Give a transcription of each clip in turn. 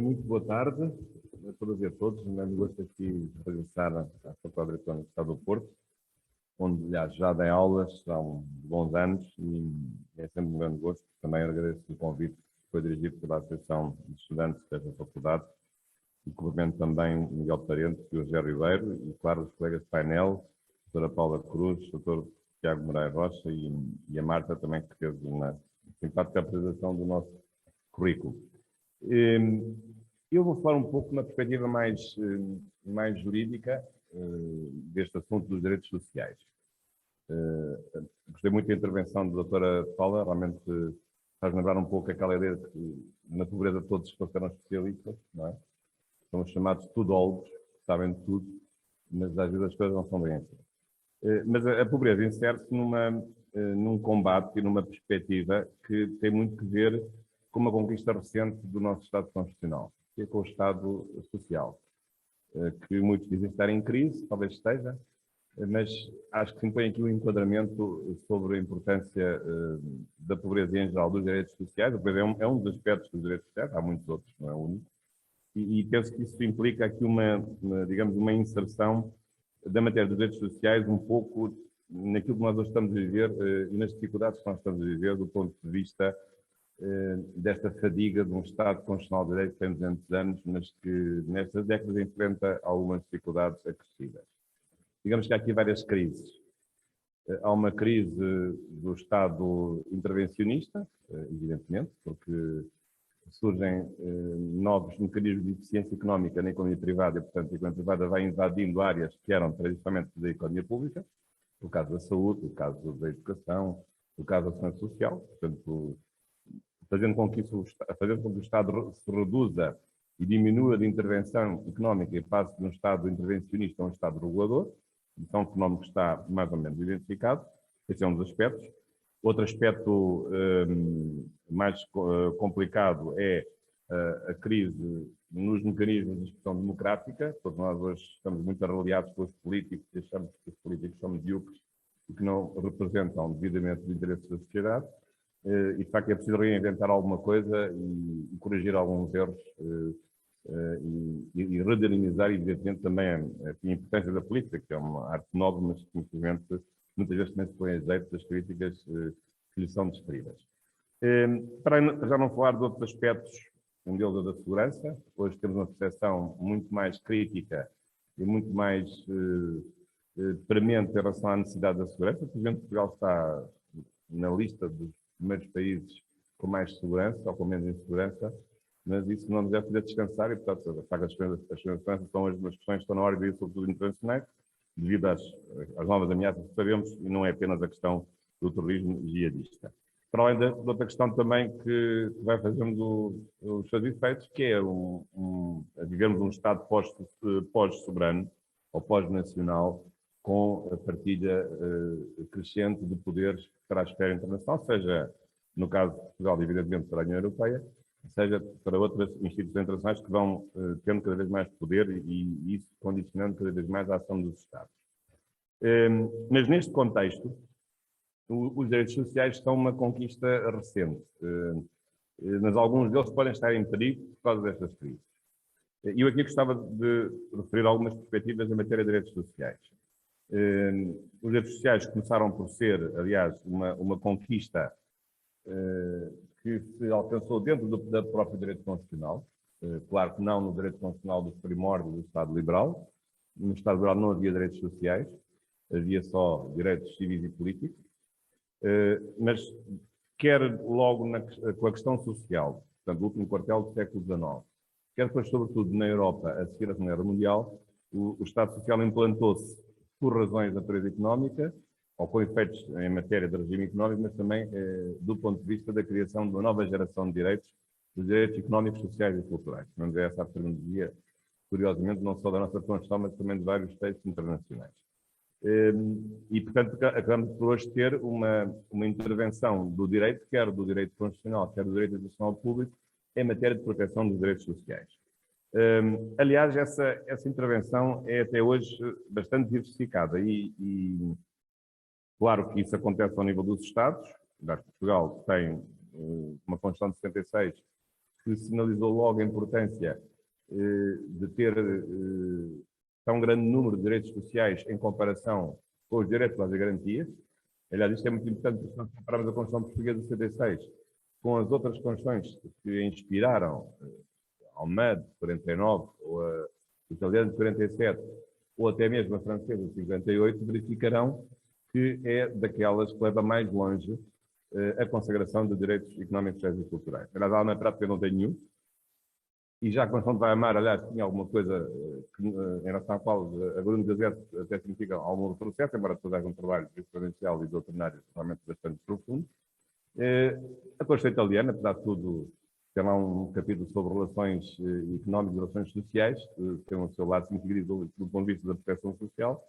Muito boa tarde a todas e a todos. Um grande gosto aqui de regressar à Faculdade de Direito da Universidade do Porto, onde já dei aulas há uns bons anos e é sempre um grande gosto. Também agradeço o convite que foi dirigido pela Associação de Estudantes desta faculdade e cumprimento também o Miguel Parente e o José Ribeiro e, claro, os colegas de painel, a doutora Paula Cruz, o doutor Tiago Moraes Rocha e a Marta também, que fez uma simpática apresentação do nosso currículo. Eu vou falar um pouco na perspectiva mais jurídica deste assunto dos direitos sociais. Gostei muito da intervenção da doutora Paula, realmente faz lembrar um pouco aquela ideia de que na pobreza todos se consideram especialistas, não é? São os chamados tudólogos, sabem de tudo, mas às vezes as coisas não são bem assim. Mas a pobreza insere-se num combate e numa perspectiva que tem muito que ver com uma conquista recente do nosso Estado Constitucional, que é com o Estado Social, que muitos dizem estar em crise, talvez esteja, mas acho que se impõe aqui um enquadramento sobre a importância da pobreza em geral dos direitos sociais. A pobreza é um dos aspectos dos direitos sociais, há muitos outros, não é o único, e penso que isso implica aqui digamos, uma inserção da matéria dos direitos sociais um pouco naquilo que nós hoje estamos a viver e nas dificuldades que nós estamos a viver do ponto de vista desta fadiga de um Estado Constitucional de Direito que tem 200 anos, mas que nestas décadas enfrenta algumas dificuldades acrescidas. Digamos que há aqui várias crises. Há uma crise do Estado intervencionista, evidentemente, porque surgem novos mecanismos de eficiência económica na economia privada e, portanto, a economia privada vai invadindo áreas que eram tradicionalmente da economia pública, o caso da saúde, o caso da educação, o caso da segurança social, portanto, fazendo com que o Estado se reduza e diminua de intervenção económica e passe de um Estado intervencionista a um Estado regulador. Isso é um fenómeno que está mais ou menos identificado. Esse é um dos aspectos. Outro aspecto mais complicado é a crise nos mecanismos de expressão democrática, porque nós hoje estamos muito arreliados pelos políticos e achamos que os políticos são medíocres e que não representam devidamente os interesses da sociedade. E de facto é preciso reinventar alguma coisa e corrigir alguns erros e redinamizar, evidentemente, também a importância da política, que é uma arte nobre, mas que, infelizmente, muitas vezes também se põe a jeito das críticas que lhe são desferidas. Para já não falar de outros aspectos, um deles é da segurança. Hoje temos uma percepção muito mais crítica e muito mais premente em relação à necessidade da segurança. Por exemplo, Portugal está na lista dos primeiros países com mais segurança, ou com menos insegurança, mas isso não nos deve fazer descansar e, portanto, as questões de segurança são hoje umas questões que estão na ordem do dia, sobretudo internacionais, devido às novas ameaças que sabemos, e não é apenas a questão do terrorismo jihadista. Para além da outra questão também que vai fazendo os seus efeitos, que é vivemos um Estado pós-soberano ou pós-nacional, com a partilha crescente de poderes para a esfera internacional, seja, no caso de Portugal, evidentemente, para a União Europeia, seja para outras instituições internacionais que vão tendo cada vez mais poder e isso condicionando cada vez mais a ação dos Estados. Mas neste contexto, os direitos sociais são uma conquista recente, mas alguns deles podem estar em perigo por causa destas crises. E eu aqui gostava de referir algumas perspectivas em matéria de direitos sociais. Os direitos sociais começaram por ser, aliás, uma conquista que se alcançou dentro do próprio direito constitucional. Claro que não no direito constitucional dos primórdios do Estado Liberal. No Estado Liberal não havia direitos sociais, havia só direitos civis e políticos. Mas quer logo com a questão social, portanto, o último quartel do século XIX, quer depois, sobretudo, na Europa, a seguir à Segunda Guerra Mundial, o Estado Social implantou-se por razões de natureza económica, ou com efeitos em matéria de regime económico, mas também do ponto de vista da criação de uma nova geração de direitos, dos direitos económicos, sociais e culturais. Não é essa a terminologia, curiosamente, não só da nossa Constituição, mas também de vários textos internacionais. E, portanto, acabamos por hoje ter uma intervenção do direito, quer do direito constitucional, quer do direito internacional público, em matéria de proteção dos direitos sociais. Aliás, essa intervenção é até hoje bastante diversificada e claro que isso acontece ao nível dos Estados. Portugal tem uma Constituição de 76 que sinalizou logo a importância de ter tão grande número de direitos sociais em comparação com os direitos às garantias. Aliás, isto é muito importante, porque se nós compararmos a Constituição Portuguesa de 76 com as outras constituições que a inspiraram, a Almada, de 49, ou a italiana, de 47, ou até mesmo a francesa, de 58, verificarão que é daquelas que leva mais longe a consagração de direitos económicos, sociais e culturais. Aliás, ela na prática não tem nenhum, e já a Constituição de Weimar, aliás, tinha alguma coisa em relação à qual a Bruno Gazette até significa algum processo, embora depois haja um trabalho exponencial e doutrinário realmente bastante profundo. A Constituição italiana, apesar de tudo, tem lá um capítulo sobre relações económicas e relações sociais, que tem o seu lado significativo do ponto de vista da proteção social,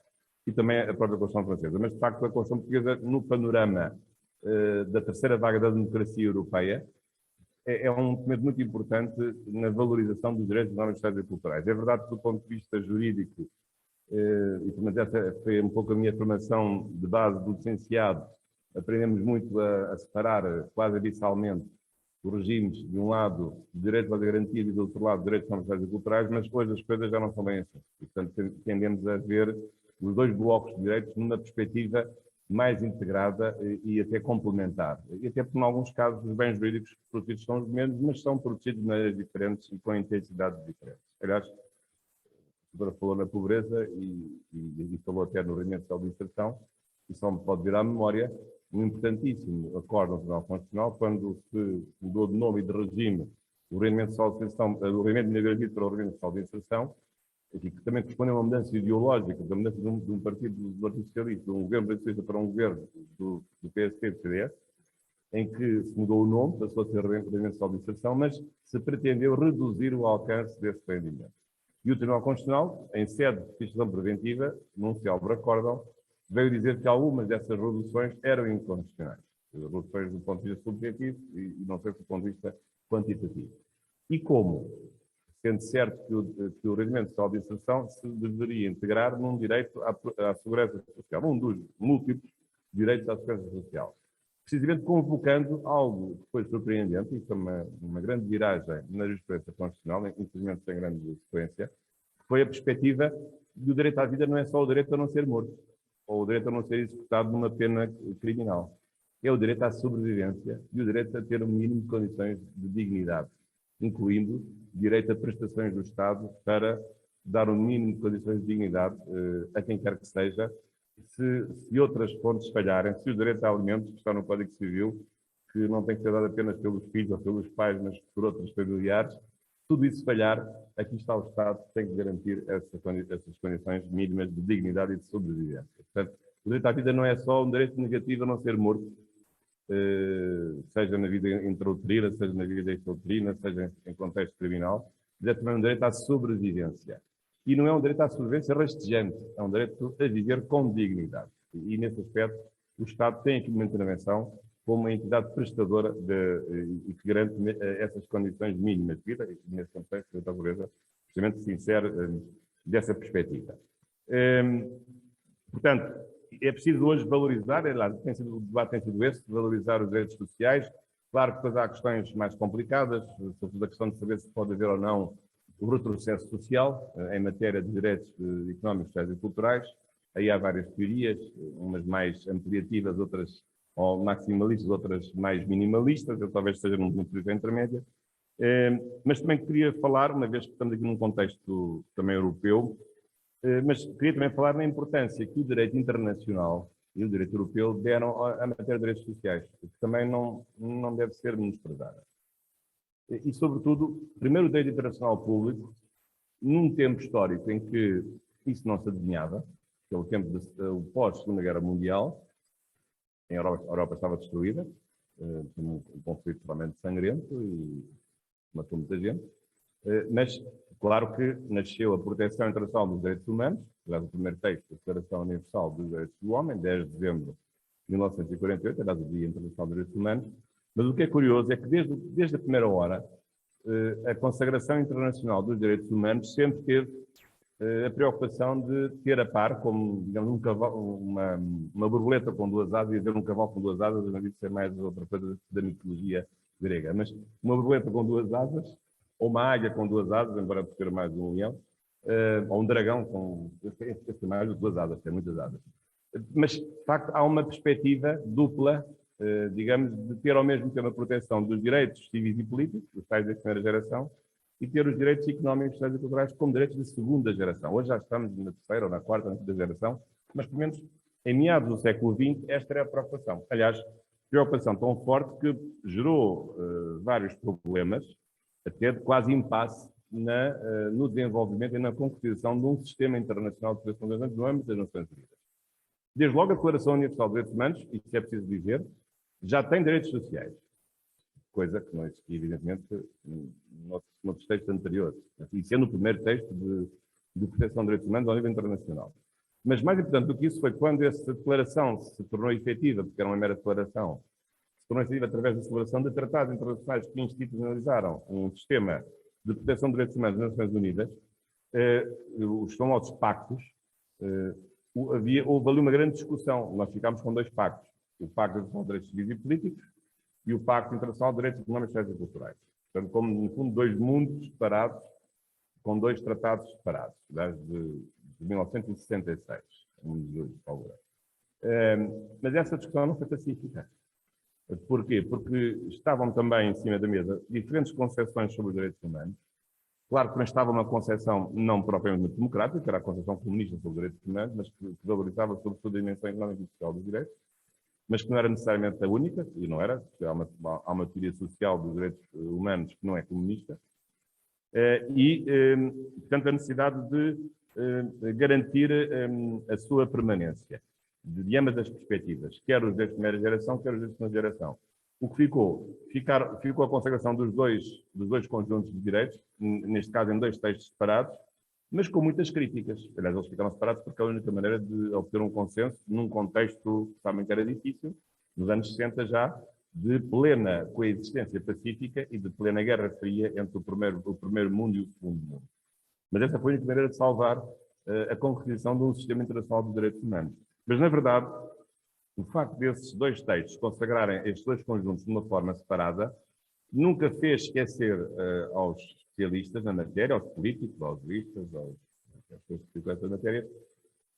e também a própria Constituição francesa. Mas, de facto, a Constituição portuguesa, no panorama da terceira vaga da democracia europeia, é um documento muito importante na valorização dos direitos económicos, sociais e culturais. É verdade que, do ponto de vista jurídico, e portanto essa foi um pouco a minha formação de base do licenciado, aprendemos muito a separar quase abissalmente os regimes, de um lado, direitos às garantias e do outro lado, direitos económicos, sociais e culturais, mas hoje as coisas já não são bem assim. E, portanto, tendemos a ver os dois blocos de direitos numa perspectiva mais integrada e até complementar. E até porque, em alguns casos, os bens jurídicos protegidos são os mesmos, mas são protegidos de maneiras diferentes e com intensidades diferentes. Aliás, a doutora falou na pobreza e falou até no rendimento social de inserção, e só me pode vir à memória um importantíssimo acordo no Tribunal Constitucional, quando se mudou de nome e de regime o rendimento social de inserção, o rendimento de gratuito para o rendimento social de inserção, que também corresponde a uma mudança ideológica, da mudança de um partido do Partido Socialista, de um governo socialista para um governo do PSD e do CDS, em que se mudou o nome, passou a ser rendimento social de inserção, mas se pretendeu reduzir o alcance desse rendimento. E o Tribunal Constitucional, em sede de fiscalização preventiva, num célebre acórdão, veio dizer que algumas dessas reduções eram inconstitucionais. Reduções do ponto de vista subjetivo e não sei do ponto de vista quantitativo. E como? Sendo certo que o rendimento social de inserção se deveria integrar num direito à segurança social, um dos múltiplos direitos à segurança social. Precisamente convocando algo que foi surpreendente, e foi uma grande viragem na jurisprudência constitucional, infelizmente sem grande sequência, que foi a perspectiva de o direito à vida não é só o direito a não ser morto, ou o direito a não ser executado numa pena criminal. É o direito à sobrevivência e o direito a ter um mínimo de condições de dignidade, incluindo direito a prestações do Estado para dar um mínimo de condições de dignidade a quem quer que seja, se outras fontes falharem, se o direito a alimentos, que está no Código Civil, que não tem que ser dado apenas pelos filhos ou pelos pais, mas por outros familiares, tudo isso falhar, aqui está o Estado que tem que garantir essas condições mínimas de dignidade e de sobrevivência. Portanto, o direito à vida não é só um direito negativo a não ser morto, seja na vida intrauterina, seja na vida extrauterina, seja em contexto criminal, é também um direito à sobrevivência. E não é um direito à sobrevivência rastejante, é um direito a viver com dignidade. E nesse aspecto, o Estado tem aqui uma intervenção como uma entidade prestadora e que garante essas condições mínimas de vida, e nesse contexto, a pobreza, precisamente se insere dessa perspectiva. Portanto, é preciso hoje valorizar, o debate tem sido esse, valorizar os direitos sociais. Claro que depois há questões mais complicadas, sobretudo a questão de saber se pode haver ou não o retrocesso social em matéria de direitos económicos, sociais e culturais. Aí há várias teorias, umas mais ampliativas, outras ou maximalistas, outras mais minimalistas. Eu talvez esteja numa posição intermédia. Mas também queria falar, uma vez que estamos aqui num contexto também europeu, mas queria também falar na importância que o direito internacional e o direito europeu deram à matéria de direitos sociais, que também não deve ser menosprezada. E, sobretudo, primeiro o direito internacional público, num tempo histórico em que isso não se adivinhava, que é o tempo do pós-Segunda Guerra Mundial, a Europa estava destruída, um conflito realmente sangrento e matou muita gente, mas claro que nasceu a Proteção Internacional dos Direitos Humanos, aliás, o primeiro texto da Declaração Universal dos Direitos do Homem, 10 de dezembro de 1948, aliás, o Dia Internacional dos Direitos Humanos. Mas o que é curioso é que desde a primeira hora, a consagração internacional dos direitos humanos sempre teve a preocupação de ter a par, como, digamos, uma borboleta com duas asas, e dizer um cavalo com duas asas, não deve ser mais outra coisa da mitologia grega, mas uma borboleta com duas asas, ou uma águia com duas asas, embora ter mais um leão, ou um dragão com mais de duas asas, tem muitas asas. Mas, de facto, há uma perspectiva dupla, digamos, de ter ao mesmo tempo a proteção dos direitos civis e políticos, os tais da primeira geração, e ter os direitos económicos, sociais e culturais como direitos de segunda geração. Hoje já estamos na terceira ou na quarta, na quinta geração, mas pelo menos em meados do século XX esta era a preocupação. Aliás, preocupação tão forte que gerou vários problemas, até de quase impasse no desenvolvimento e na concretização de um sistema internacional de proteção das nações no âmbito das Nações Unidas. Desde logo a Declaração Universal dos Direitos Humanos, isso é preciso dizer, já tem direitos sociais, coisa que não existia, evidentemente, nos textos anteriores. Isso é no primeiro texto de proteção de direitos humanos ao nível internacional. Mas mais importante do que isso foi quando essa declaração se tornou efetiva, porque era uma mera declaração, se tornou efetiva através da celebração de tratados internacionais que institucionalizaram um sistema de proteção de direitos humanos nas Nações Unidas, os famosos pactos, houve ali uma grande discussão. Nós ficámos com dois pactos. O Pacto Internacional de Direitos Civis e Políticos e o Pacto Internacional de Direitos Económicos, Sociais e Culturais. Portanto, como, no fundo, dois mundos separados, com dois tratados separados, desde 1966. Mas essa discussão não foi pacífica. Porquê? Porque estavam também em cima da mesa diferentes concepções sobre os direitos humanos. Claro que não estava uma concepção não propriamente democrática, que era a concepção comunista sobre os direitos humanos, mas que valorizava sobretudo a dimensão económica e social dos direitos, mas que não era necessariamente a única, e não era, porque há uma teoria social dos direitos humanos que não é comunista, portanto, a necessidade de garantir a sua permanência, de ambas as perspectivas, quer os direitos de primeira geração, quer os direitos de segunda geração. O que ficou a consagração dos dois conjuntos de direitos, neste caso em dois textos separados, mas com muitas críticas. Aliás, eles ficaram separados porque é a única maneira de obter um consenso num contexto que também era difícil, nos anos 60 já, de plena coexistência pacífica e de plena guerra fria entre o primeiro mundo e o segundo mundo. Mas essa foi a única maneira de salvar a concretização de um sistema internacional de direitos humanos. Mas, na verdade, o facto desses dois textos consagrarem estes dois conjuntos de uma forma separada nunca fez esquecer aos especialistas na matéria, aos políticos, aos juristas, às pessoas que ficam nessa matéria,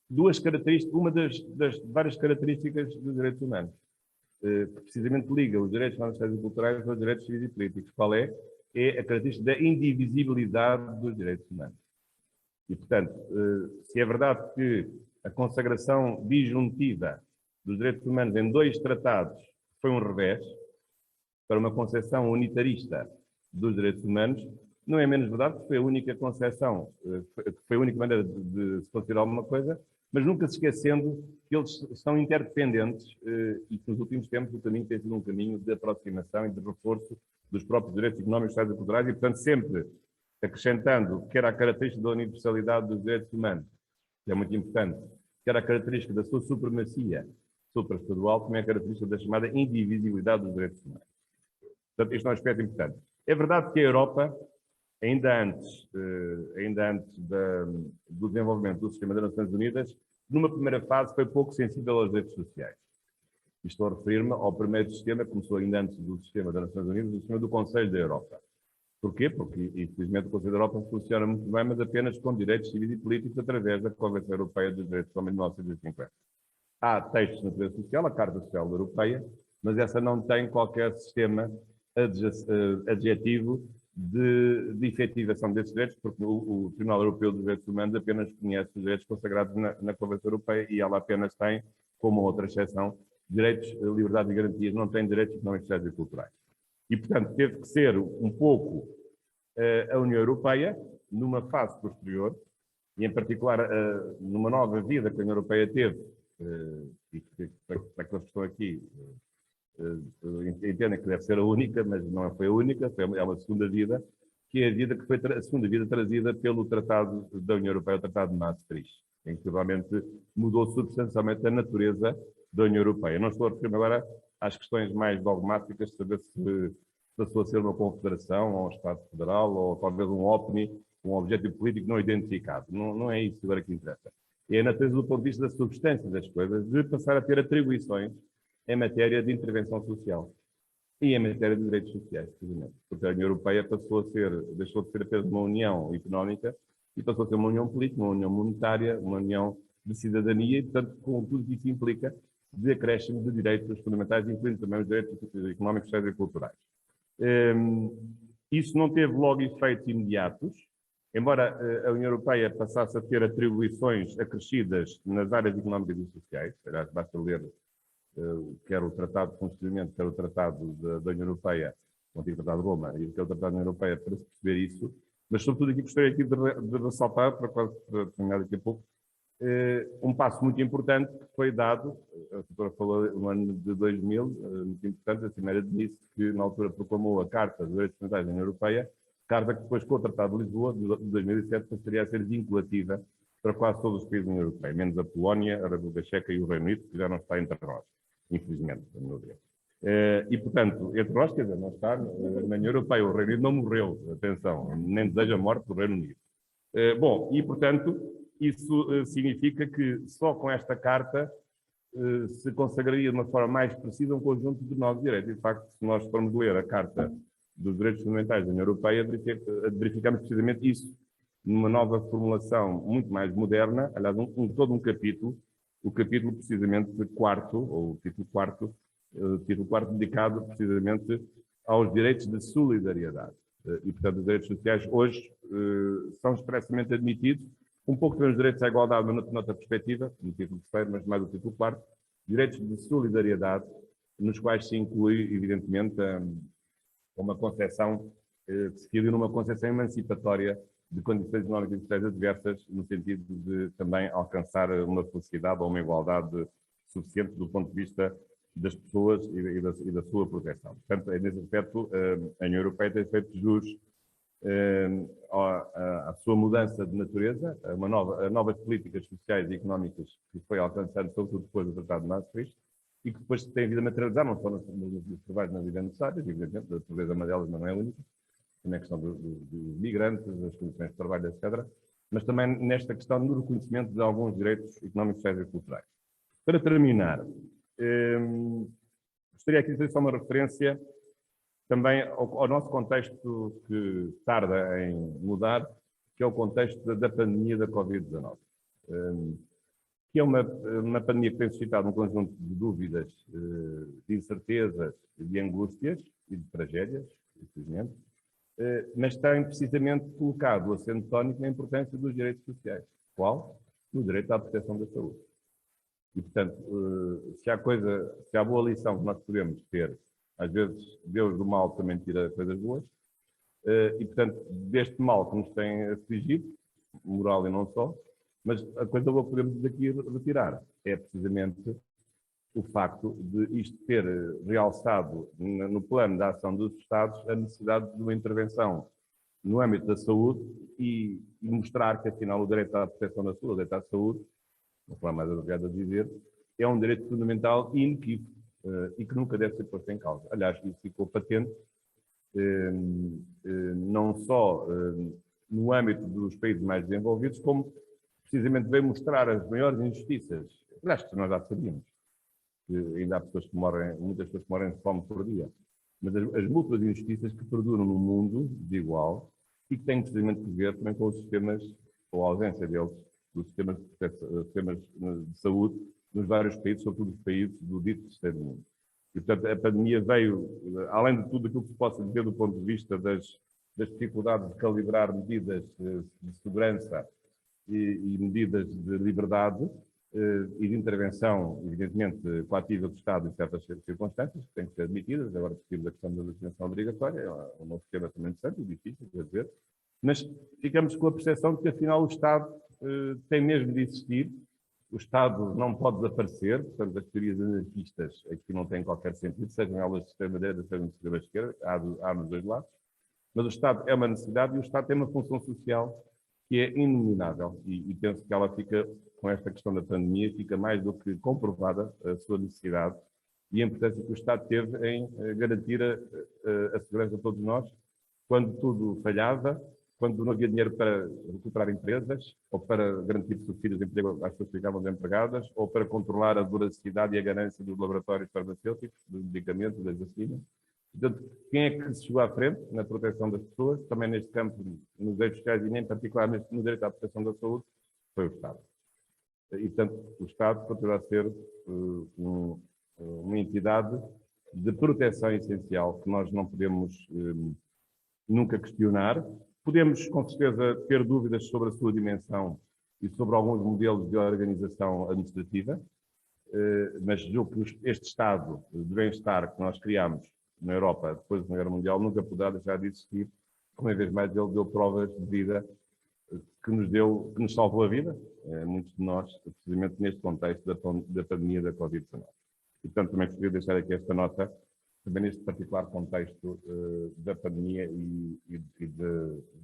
duas características, uma das várias características dos direitos humanos, que precisamente liga os direitos sociais e culturais aos direitos civis e políticos. Qual é? É a característica da indivisibilidade dos direitos humanos. E, portanto, se é verdade que a consagração disjuntiva dos direitos humanos em dois tratados foi um revés para uma concepção unitarista dos direitos humanos, não é menos verdade que foi a única concepção, que foi a única maneira de se considerar alguma coisa, mas nunca se esquecendo que eles são interdependentes e que nos últimos tempos o caminho tem sido um caminho de aproximação e de reforço dos próprios direitos económicos, sociais e culturais e, portanto, sempre acrescentando que era a característica da universalidade dos direitos humanos, que é muito importante, que era a característica da sua supremacia supraestadual, também é a característica da chamada indivisibilidade dos direitos humanos. Portanto, isto é um aspecto importante. É verdade que a Europa, ainda antes do desenvolvimento do sistema das Nações Unidas, numa primeira fase foi pouco sensível aos direitos sociais. Estou a referir-me ao primeiro sistema, que começou ainda antes do sistema das Nações Unidas, o sistema do Conselho da Europa. Porquê? Porque, infelizmente, o Conselho da Europa funciona muito bem, mas apenas com direitos civis e políticos através da Convenção Europeia dos Direitos do Homem de 1950. Há textos de natureza social, a Carta Social Europeia, mas essa não tem qualquer sistema adjetivo de efetivação desses direitos, porque o Tribunal Europeu dos Direitos Humanos apenas conhece os direitos consagrados na Convenção Europeia e ela apenas tem, como outra exceção, direitos, liberdade e garantias, não tem direitos económicos, sociais e culturais. E, portanto, teve que ser um pouco a União Europeia, numa fase posterior, e em particular numa nova vida que a União Europeia teve, e para aqueles que estão aqui entendem que deve ser a única, mas não foi a única, é uma segunda vida, que é a vida que foi a segunda vida trazida pelo Tratado da União Europeia, o Tratado de Maastricht, em que realmente mudou substancialmente a natureza da União Europeia. Não estou a referir-me agora às questões mais dogmáticas, de saber se passou a ser uma confederação, ou um Estado federal, ou talvez um OPNI, um objetivo político não identificado. Não é isso agora que interessa. É a natureza do ponto de vista da substância das coisas, de passar a ter atribuições em matéria de intervenção social. e em matéria de direitos sociais, precisamente. Porque a União Europeia deixou de ser apenas uma união económica e passou a ser uma união política, uma união monetária, uma união de cidadania e, portanto, com tudo que isso implica de acréscimo de direitos fundamentais, incluindo também os direitos económicos, sociais e culturais. Isso não teve logo efeitos imediatos, embora a União Europeia passasse a ter atribuições acrescidas nas áreas económicas e sociais. Aliás, basta ler quer o Tratado de Constituimento, quer o Tratado da União Europeia, o antigo Tratado de Roma, e quer o Tratado da União Europeia, para se perceber isso. Mas, sobretudo, aqui gostaria aqui de ressaltar, para terminar daqui a pouco, um passo muito importante que foi dado, a doutora falou no ano de 2000, muito importante, a Cimeira de Nice, que na altura proclamou a Carta dos Direitos Fundamentais da União Europeia, carta que depois, com o Tratado de Lisboa, de 2007, passaria a ser vinculativa para quase todos os países da União Europeia, menos a Polónia, a República Checa e o Reino Unido, que já não está entre nós, infelizmente, a meu ver. E, portanto, entre nós, quer dizer, não está na União Europeia, o Reino Unido não morreu, atenção, nem deseja a morte do Reino Unido. Bom, e, portanto, isso significa que só com esta carta se consagraria de uma forma mais precisa um conjunto de novos direitos. E, de facto, se nós formos ler a Carta dos Direitos Fundamentais da União Europeia, verificamos precisamente isso, numa nova formulação muito mais moderna, aliás, todo um capítulo, o capítulo precisamente quarto, ou o título quarto dedicado precisamente aos direitos de solidariedade. E, portanto, os direitos sociais hoje são expressamente admitidos, um pouco também os direitos à igualdade, mas noutra perspectiva, no título terceiro, mas mais o título quarto, direitos de solidariedade, nos quais se inclui, evidentemente, uma concepção que se cria numa concepção emancipatória de condições económicas e sociais adversas, no sentido de também alcançar uma felicidade ou uma igualdade suficiente do ponto de vista das pessoas e da sua proteção. Portanto, nesse aspecto, a União Europeia tem feito jus à sua mudança de natureza, a novas políticas sociais e económicas que foi alcançando, sobretudo depois do Tratado de Maastricht, e que depois tem vindo a materializar, não só nos trabalhos na vida necessária, evidentemente, a pobreza delas não é a única, também a questão dos migrantes, das condições de trabalho, etc., mas também nesta questão do reconhecimento de alguns direitos económicos, sociais e culturais. Para terminar, gostaria aqui de fazer só uma referência também ao nosso contexto que tarda em mudar, que é o contexto da pandemia da Covid-19, que é uma pandemia que tem suscitado um conjunto de dúvidas, de incertezas, de angústias e de tragédias, infelizmente, mas tem precisamente colocado o acento tónico na importância dos direitos sociais. Qual? No direito à proteção da saúde. E, portanto, se há boa lição que nós podemos ter, às vezes Deus do mal também tira coisas boas, e, portanto, deste mal que nos tem afligido, moral e não só, mas a coisa boa que podemos daqui retirar é precisamente o facto de isto ter realçado no plano da ação dos Estados a necessidade de uma intervenção no âmbito da saúde e mostrar que, afinal, o direito à proteção da saúde, o direito à saúde, uma forma mais adequada de dizer, é um direito fundamental e inequívoco e que nunca deve ser posto em causa. Aliás, isso ficou patente não só no âmbito dos países mais desenvolvidos, como precisamente veio mostrar as maiores injustiças. Aliás, que nós já sabíamos. Ainda há pessoas que morrem, muitas pessoas que morrem de fome por dia. Mas as múltiplas injustiças que perduram no mundo desigual e que têm precisamente que ver também com os sistemas, ou a ausência deles, dos sistemas de saúde nos vários países, sobretudo os países do dito terceiro mundo. E, portanto, a pandemia veio, além de tudo aquilo que se possa dizer do ponto de vista das dificuldades de calibrar medidas de segurança e medidas de liberdade e de intervenção, evidentemente, coativa do Estado em certas circunstâncias, que têm que ser admitidas. Agora discutimos a questão da vacinação obrigatória, é um novo sistema também interessante e difícil, quer dizer, mas ficamos com a percepção de que, afinal, o Estado tem mesmo de existir, o Estado não pode desaparecer, portanto, as teorias anarquistas aqui não têm qualquer sentido, sejam elas de extrema-direita, sejam de extrema-esquerda, há nos dois lados, mas o Estado é uma necessidade e o Estado tem uma função social que é inominável e penso que ela fica, com esta questão da pandemia, fica mais do que comprovada a sua necessidade e a importância que o Estado teve em garantir a segurança de todos nós quando tudo falhava, quando não havia dinheiro para recuperar empresas, ou para garantir subsídios de emprego às pessoas que ficavam desempregadas, ou para controlar a voracidade e a ganância dos laboratórios farmacêuticos, dos medicamentos, das vacinas. Portanto, quem é que se chegou à frente na proteção das pessoas, também neste campo, nos direitos sociais e, em particular, no direito à proteção da saúde, foi o Estado. E, portanto, o Estado continua a ser uma entidade de proteção essencial que nós não podemos nunca questionar. Podemos, com certeza, ter dúvidas sobre a sua dimensão e sobre alguns modelos de organização administrativa, mas julgo que este Estado de bem-estar que nós criamos na Europa depois da Segunda Guerra Mundial nunca poderá deixar de existir. Uma vez mais, ele deu provas de vida que nos salvou a vida, muitos de nós, precisamente neste contexto da pandemia da Covid-19. E, portanto, também gostaria de deixar aqui esta nota, também neste particular contexto da pandemia e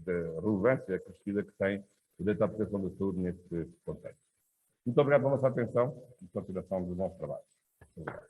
da relevância crescida que tem o direito à proteção da saúde neste contexto. Muito obrigado pela vossa atenção e continuação do nosso trabalho. Obrigado.